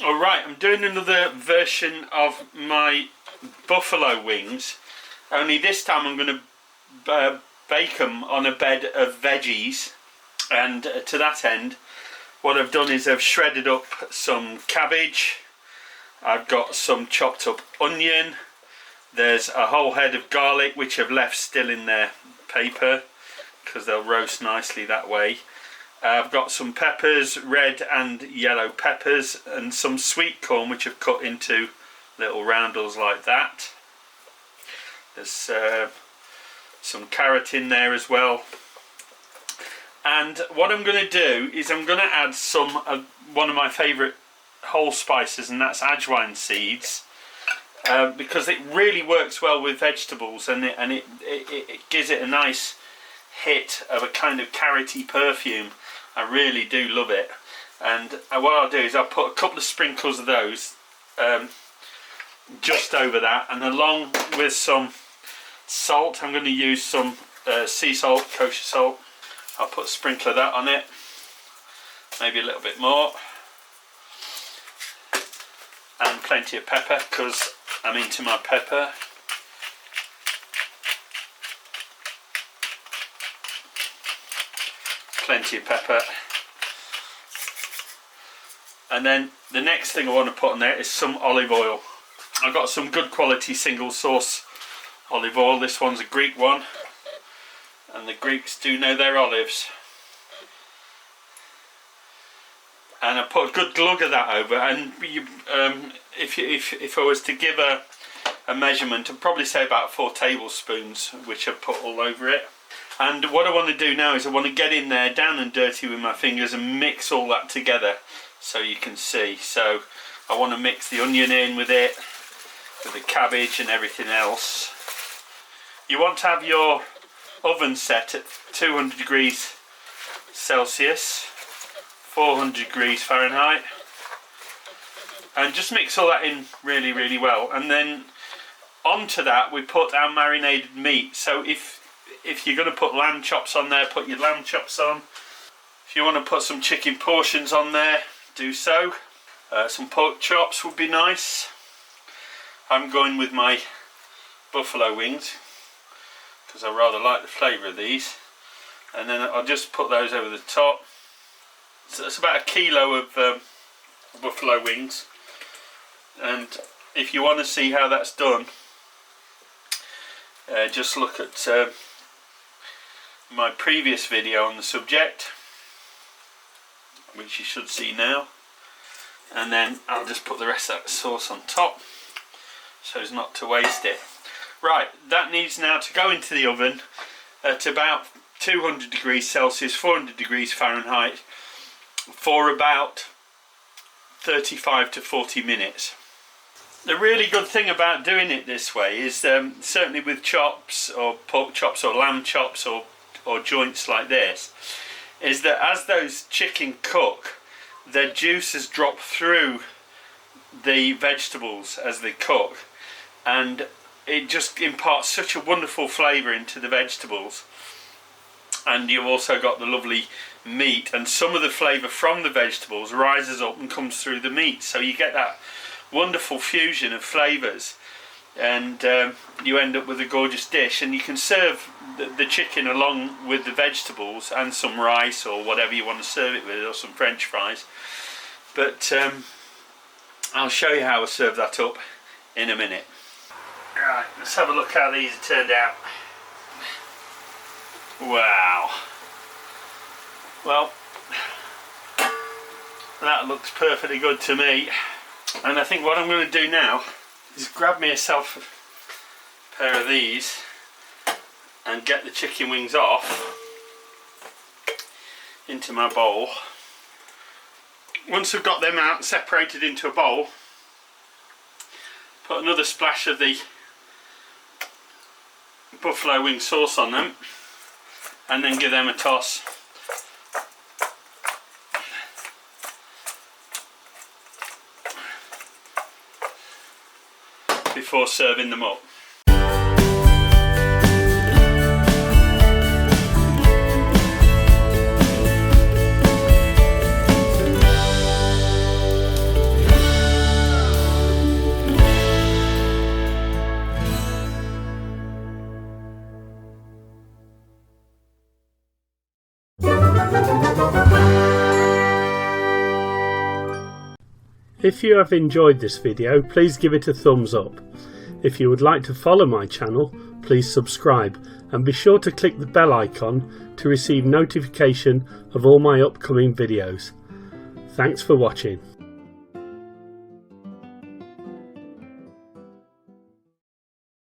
Alright, I'm doing another version of my buffalo wings, only this time I'm going to bake them on a bed of veggies. And to that end, what I've done is I've shredded up some cabbage, I've got some chopped up onion, there's a whole head of garlic which I've left still in their paper because they'll roast nicely that way. I've got some peppers, red and yellow peppers, and some sweet corn which I've cut into little roundels like that. There's some carrot in there as well. And what I'm going to do is I'm going to add some one of my favourite whole spices, and that's ajwain seeds, because it really works well with vegetables, and it gives it a nice hit of a kind of carroty perfume. I really do love it. And what I'll do is I'll put a couple of sprinkles of those just over that, and along with some salt. I'm going to use some sea salt, kosher salt. I'll put a sprinkle of that on it, maybe a little bit more, and plenty of pepper because I'm into my pepper. Plenty of pepper. And then the next thing I want to put on there is some olive oil. I've got some good quality single source olive oil. This one's a Greek one, and the Greeks do know their olives. And I put a good glug of that over, and if I was to give a measurement, I'd probably say about 4 tablespoons, which I've put all over it. And what I want to do now is I want to get in there down and dirty with my fingers and mix all that together so you can see. So I want to mix the onion in with it, with the cabbage and everything else. You want to have your oven set at 200 degrees Celsius, 400 degrees Fahrenheit, and just mix all that in really, really well. And then onto that we put our marinated meat. So if you're going to put lamb chops on there, put your lamb chops on. If you want to put some chicken portions on there, do so. Some pork chops would be nice. I'm going with my buffalo wings because I rather like the flavour of these. And then I'll just put those over the top. So that's about 1 kilo of buffalo wings. And if you want to see how that's done, just look at my previous video on the subject, which you should see now. And then I'll just put the rest of that sauce on top so as not to waste it. Right, that needs now to go into the oven at about 200 degrees Celsius, 400 degrees Fahrenheit for about 35 to 40 minutes. The really good thing about doing it this way is certainly with chops or pork chops or lamb chops or joints like this, is that as those chicken cook, their juices drop through the vegetables as they cook, and it just imparts such a wonderful flavour into the vegetables. And you've also got the lovely meat, and some of the flavour from the vegetables rises up and comes through the meat, so you get that wonderful fusion of flavours, and you end up with a gorgeous dish. And you can serve the chicken along with the vegetables and some rice or whatever you want to serve it with, or some French fries. But I'll show you how I serve that up in a minute. Right, let's have a look how these have turned out. Wow. Well, that looks perfectly good to me. And I think what I'm going to do now is grab myself a pair of these and get the chicken wings off into my bowl. Once I've got them out, separated into a bowl, put another splash of the buffalo wing sauce on them, and then give them a toss. Before serving them up. If you have enjoyed this video, please give it a thumbs up. If you would like to follow my channel, please subscribe and be sure to click the bell icon to receive notification of all my upcoming videos. Thanks for watching.